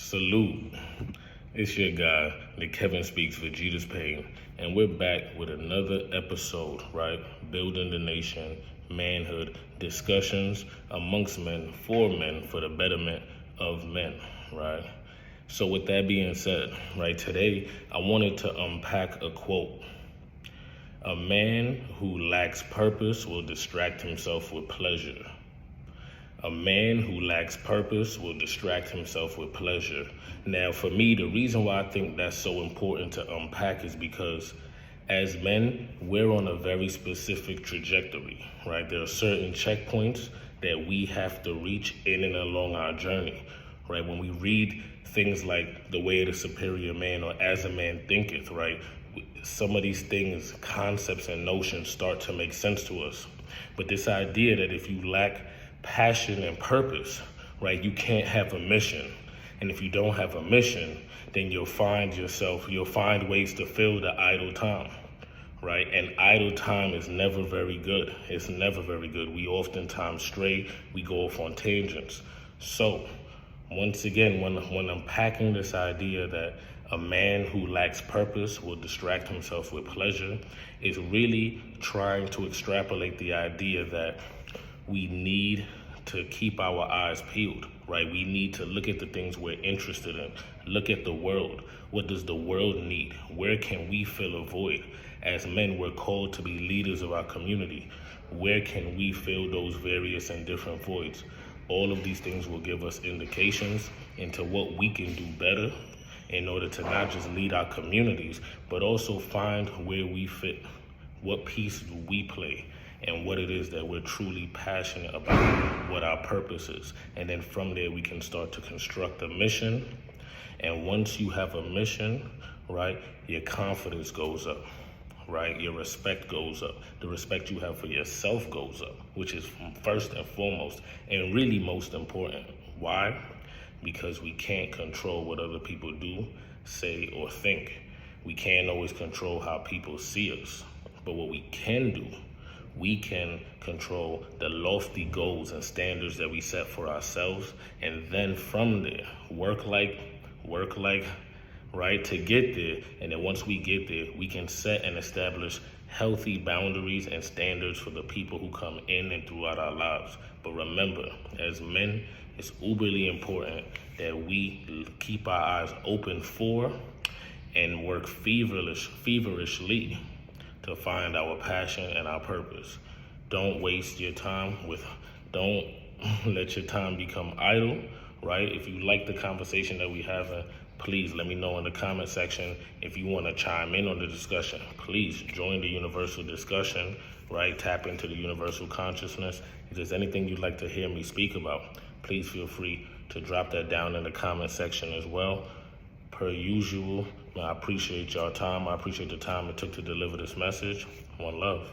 Salute. It's your guy, the Kevin Speaks Vegeta's Pain, and we're back with another episode, right? Building the nation, manhood, discussions amongst men, for the betterment of men, right? So with that being said, right, today I wanted to unpack a quote. A man who lacks purpose will distract himself with pleasure. A man who lacks purpose will distract himself with pleasure. Now, for me, the reason why I think that's so important to unpack is because as men, we're on a very specific trajectory, right? There are certain checkpoints that we have to reach in and along our journey, right? When we read things like The Way of the Superior Man or As a Man Thinketh, right? Some of these things, concepts and notions start to make sense to us. But this idea that if you lack passion and purpose, right, you can't have a mission. And if you don't have a mission, then you'll find ways to fill the idle time, right? And idle time is never very good. It's never very good. We oftentimes stray, we go off on tangents. So, once again, when unpacking this idea that a man who lacks purpose will distract himself with pleasure, is really trying to extrapolate the idea that we need to keep our eyes peeled, right? We need to look at the things we're interested in. Look at the world. What does the world need? Where can we fill a void? As men, we're called to be leaders of our community. Where can we fill those various and different voids? All of these things will give us indications into what we can do better in order to not just lead our communities, but also find where we fit. What piece do we play? And what it is that we're truly passionate about, what our purpose is. And then from there, we can start to construct a mission. And once you have a mission, right, your confidence goes up, right? Your respect goes up. The respect you have for yourself goes up, which is first and foremost, and really most important. Why? Because we can't control what other people do, say, or think. We can't always control how people see us. But what we can do, we can control the lofty goals and standards that we set for ourselves, and then from there, work like, right, to get there. And then once we get there, we can set and establish healthy boundaries and standards for the people who come in and throughout our lives. But remember, as men, it's uberly important that we keep our eyes open for and work feverishly to find our passion and our purpose. Don't waste your time don't let your time become idle, right? If you like the conversation that we have, please let me know in the comment section. If you want to chime in on the discussion, please join the universal discussion, right? Tap into the universal consciousness. If there's anything you'd like to hear me speak about, please feel free to drop that down in the comment section as well. Per usual, I appreciate y'all time. I appreciate the time it took to deliver this message. One love.